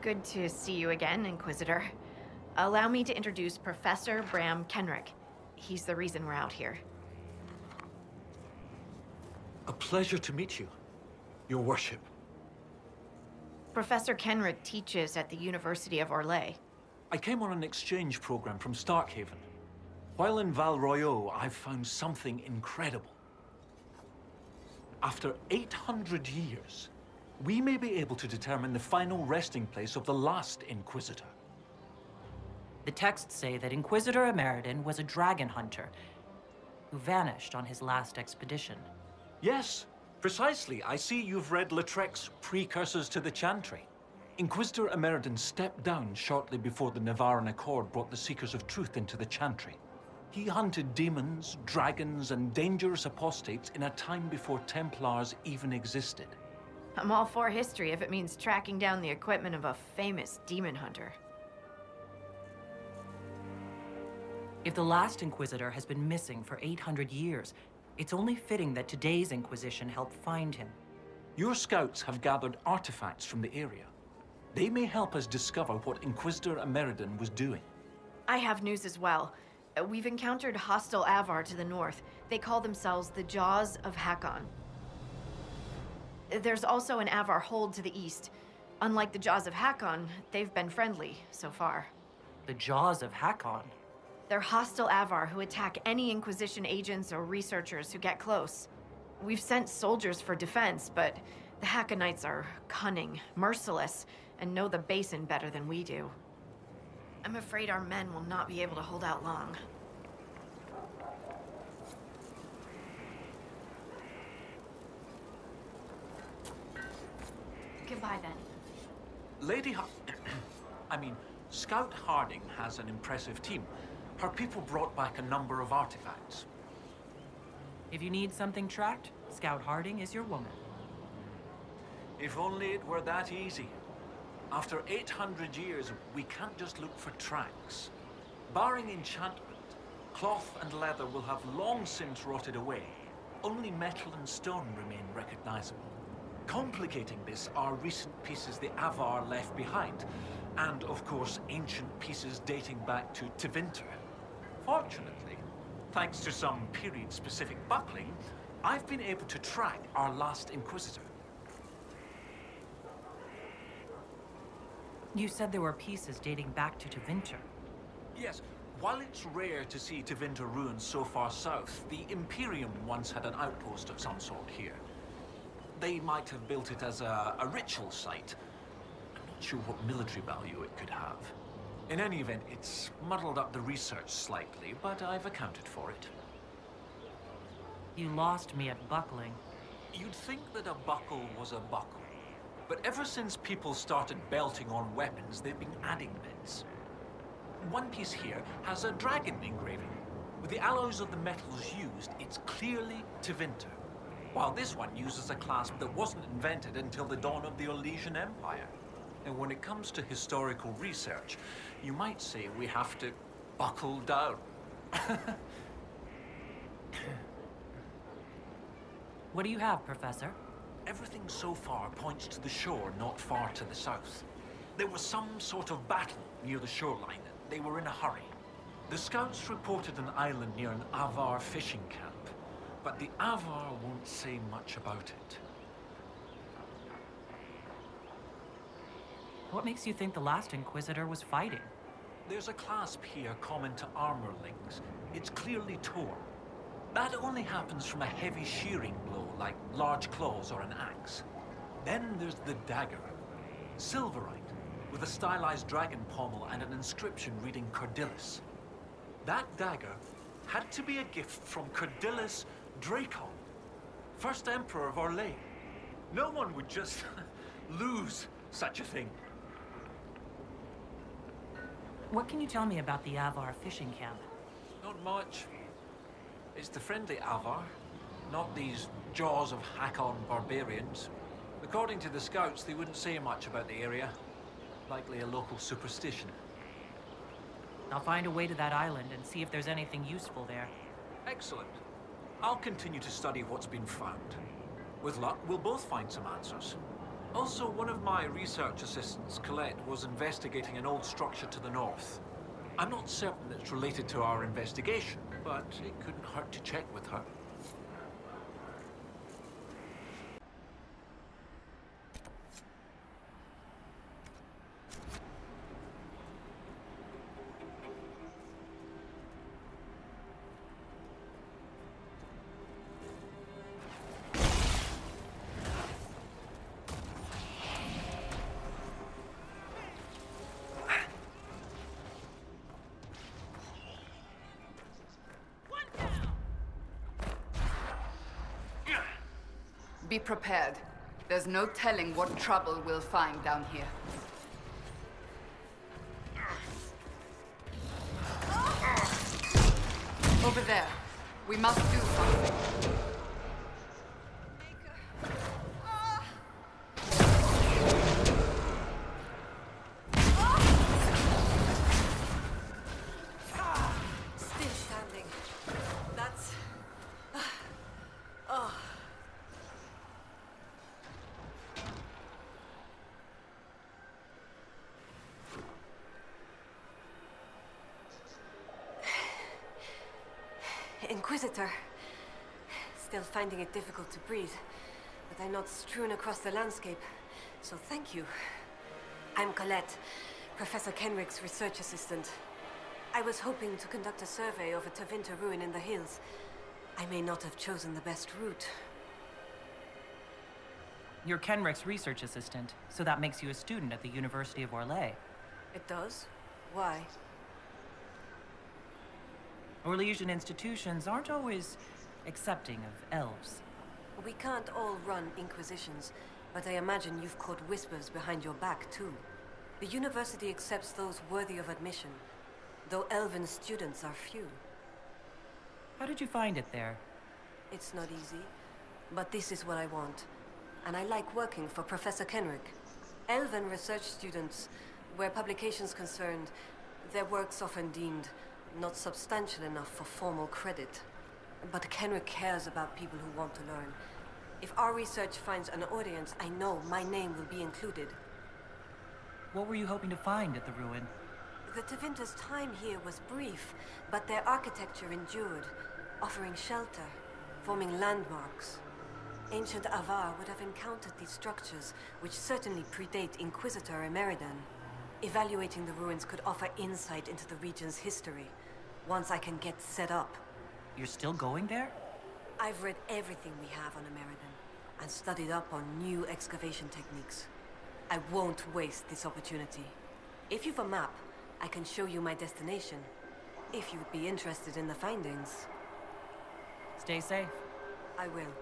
Good to see you again, Inquisitor. Allow me to introduce Professor Bram Kenrick. He's the reason we're out here. A pleasure to meet you, Your Worship. Professor Kenrick teaches at the University of Orlais. I came on an exchange program from Starkhaven. While in Val Royeaux, I've found something incredible. After 800 years, we may be able to determine the final resting place of the last Inquisitor. The texts say that Inquisitor Ameridan was a dragon hunter who vanished on his last expedition. Yes, precisely. I see you've read Lautrec's Precursors to the Chantry. Inquisitor Ameridan stepped down shortly before the Nevarran Accord brought the Seekers of Truth into the Chantry. He hunted demons, dragons, and dangerous apostates in a time before Templars even existed. I'm all for history if it means tracking down the equipment of a famous demon hunter. If the last Inquisitor has been missing for 800 years, it's only fitting that today's Inquisition help find him. Your scouts have gathered artifacts from the area. They may help us discover what Inquisitor Ameridan was doing. I have news as well. We've encountered hostile Avar to the north. They call themselves the Jaws of Hakkon. There's also an Avar hold to the east. Unlike the Jaws of Hakkon, they've been friendly so far. The Jaws of Hakkon? They're hostile Avar who attack any Inquisition agents or researchers who get close. We've sent soldiers for defense, but the Hakkonites are cunning, merciless, and know the basin better than we do. I'm afraid our men will not be able to hold out long. Goodbye, then. Scout Harding has an impressive team. Her people brought back a number of artifacts. If you need something tracked, Scout Harding is your woman. If only it were that easy. After 800 years, we can't just look for tracks. Barring enchantment, cloth and leather will have long since rotted away. Only metal and stone remain recognizable. Complicating this are recent pieces the Avar left behind, and of course ancient pieces dating back to Tevinter. Fortunately, thanks to some period-specific buckling, I've been able to track our last Inquisitor. You said there were pieces dating back to Tevinter. Yes, while it's rare to see Tevinter ruins so far south, the Imperium once had an outpost of some sort here. They might have built it as a ritual site. I'm not sure what military value it could have. In any event, it's muddled up the research slightly, but I've accounted for it. You lost me at buckling. You'd think that a buckle was a buckle. But ever since people started belting on weapons, they've been adding bits. One piece here has a dragon engraving. With the alloys of the metals used, it's clearly Tevinter. While this one uses a clasp that wasn't invented until the dawn of the Orlesian Empire. And when it comes to historical research, you might say we have to buckle down. What do you have, Professor? Everything so far points to the shore not far to the south. There was some sort of battle near the shoreline. They were in a hurry. The scouts reported an island near an Avar fishing camp, but the Avar won't say much about it. What makes you think the last Inquisitor was fighting? There's a clasp here common to armorlings. It's clearly torn. That only happens from a heavy shearing blow, like large claws or an axe. Then there's the dagger. Silverite, with a stylized dragon pommel and an inscription reading Cordilis. That dagger had to be a gift from Cordilis Dracon, first Emperor of Orlais. No one would just lose such a thing. What can you tell me about the Avar fishing camp? Not much. It's the friendly Avar, not these Jaws of Hakkon barbarians. According to the scouts, they wouldn't say much about the area. Likely a local superstition. I'll find a way to that island and see if there's anything useful there. Excellent. I'll continue to study what's been found. With luck, we'll both find some answers. Also, one of my research assistants, Colette, was investigating an old structure to the north. I'm not certain it's related to our investigation, but it couldn't hurt to check with her. Be prepared. There's no telling what trouble we'll find down here. Over there. We must do something. Still standing. That's... Inquisitor. Still finding it difficult to breathe, but I'm not strewn across the landscape, so thank you. I'm Colette, Professor Kenrick's research assistant. I was hoping to conduct a survey of a Tevinter ruin in the hills. I may not have chosen the best route. You're Kenrick's research assistant, so that makes you a student at the University of Orlais. It does? Why? Orlesian institutions aren't always accepting of elves. We can't all run Inquisitions, but I imagine you've caught whispers behind your back, too. The university accepts those worthy of admission, though elven students are few. How did you find it there? It's not easy, but this is what I want. And I like working for Professor Kenrick. Elven research students, where publications concerned, their work's often deemed not substantial enough for formal credit. But Kenrick cares about people who want to learn. If our research finds an audience, I know my name will be included. What were you hoping to find at the ruin? The Tevinter's time here was brief, but their architecture endured, offering shelter, forming landmarks. Ancient Avar would have encountered these structures, which certainly predate Inquisitor Ameridan. Evaluating the ruins could offer insight into the region's history, once I can get set up. You're still going there? I've read everything we have on Ameridan, and studied up on new excavation techniques. I won't waste this opportunity. If you've a map, I can show you my destination, if you'd be interested in the findings. Stay safe. I will.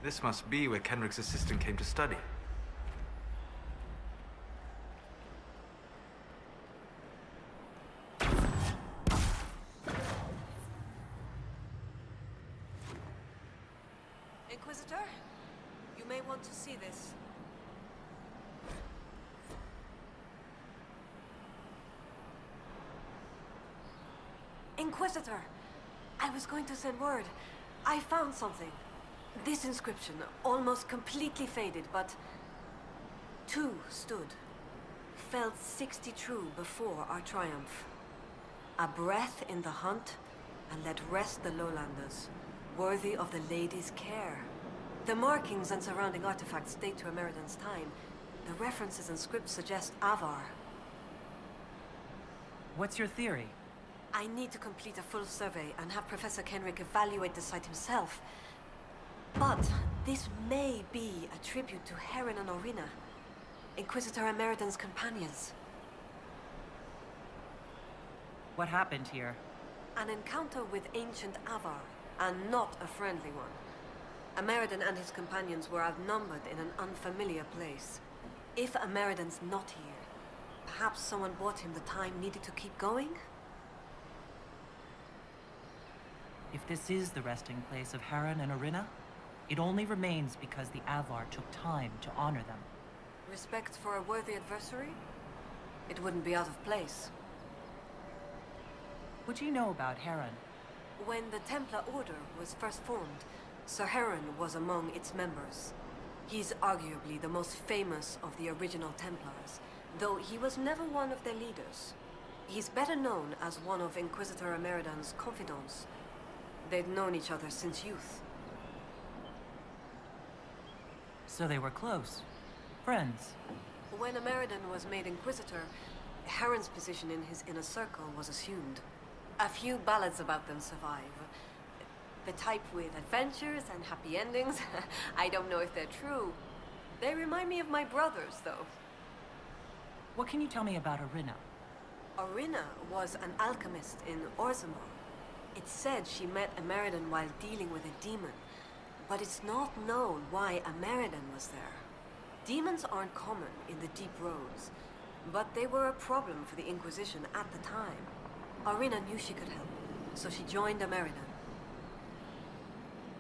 This must be where Kenrick's assistant came to study. Inquisitor? You may want to see this. Inquisitor! I was going to send word. I found something. This inscription, almost completely faded, but... 2 stood. Felt 60 true before our triumph. A breath in the hunt, and let rest the lowlanders, worthy of the lady's care. The markings and surrounding artifacts date to Ameridan's time. The references and scripts suggest Avar. What's your theory? I need to complete a full survey and have Professor Kenrick evaluate the site himself. But this may be a tribute to Heron and Orina, Inquisitor Ameridan's companions. What happened here? An encounter with ancient Avar, and not a friendly one. Ameridan and his companions were outnumbered in an unfamiliar place. If Ameridan's not here, perhaps someone bought him the time needed to keep going? If this is the resting place of Heron and Orina, it only remains because the Avar took time to honor them. Respect for a worthy adversary? It wouldn't be out of place. What do you know about Heron? When the Templar Order was first formed, Sir Heron was among its members. He's arguably the most famous of the original Templars, though he was never one of their leaders. He's better known as one of Inquisitor Ameridan's confidants. They'd known each other since youth. So they were close. Friends. When Ameridan was made Inquisitor, Heron's position in his inner circle was assumed. A few ballads about them survive. The type with adventures and happy endings. I don't know if they're true. They remind me of my brothers, though. What can you tell me about Orina? Orina was an alchemist in Orzammar. It's said she met Ameridan while dealing with a demon, but it's not known why Ameridan was there. Demons aren't common in the deep roads, but they were a problem for the Inquisition at the time. Orina knew she could help, so she joined Ameridan.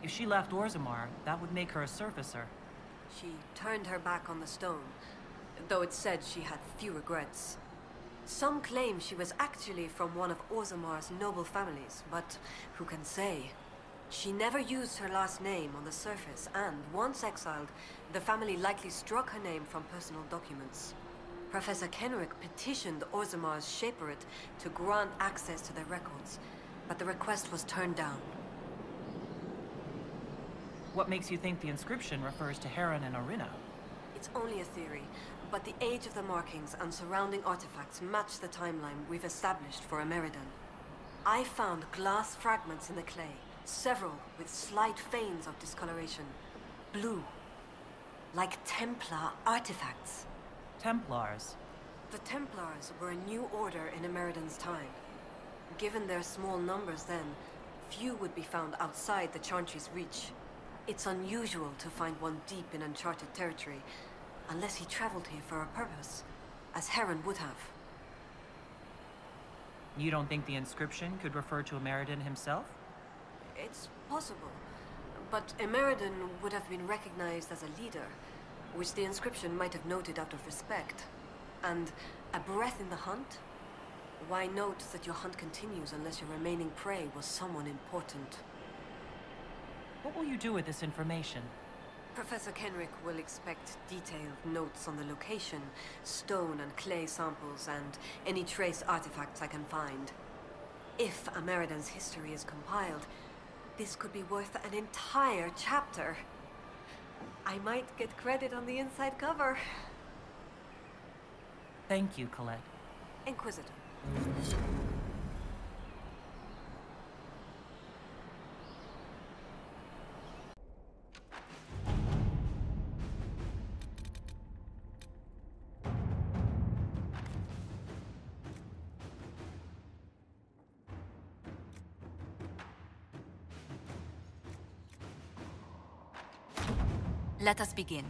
If she left Orzammar, that would make her a surfacer. She turned her back on the stone, though it's said she had few regrets. Some claim she was actually from one of Orzammar's noble families, but who can say? She never used her last name on the surface, and once exiled, the family likely struck her name from personal documents. Professor Kenrick petitioned Orzammar's Shaperate to grant access to their records, but the request was turned down. What makes you think the inscription refers to Heron and Orina? It's only a theory, but the age of the markings and surrounding artifacts match the timeline we've established for Ameridan. I found glass fragments in the clay, several with slight veins of discoloration. Blue. Like Templar artifacts. Templars. The Templars were a new order in Ameridan's time. Given their small numbers then, few would be found outside the Chantry's reach. It's unusual to find one deep in uncharted territory, unless he traveled here for a purpose, as Heron would have. You don't think the inscription could refer to Ameridan himself? It's possible, but Ameridan would have been recognized as a leader, which the inscription might have noted out of respect. And a breath in the hunt? Why note that your hunt continues unless your remaining prey was someone important? What will you do with this information? Professor Kenrick will expect detailed notes on the location, stone and clay samples, and any trace artifacts I can find. If Ameridan's history is compiled, this could be worth an entire chapter. I might get credit on the inside cover. Thank you, Colette. Inquisitor. Let us begin.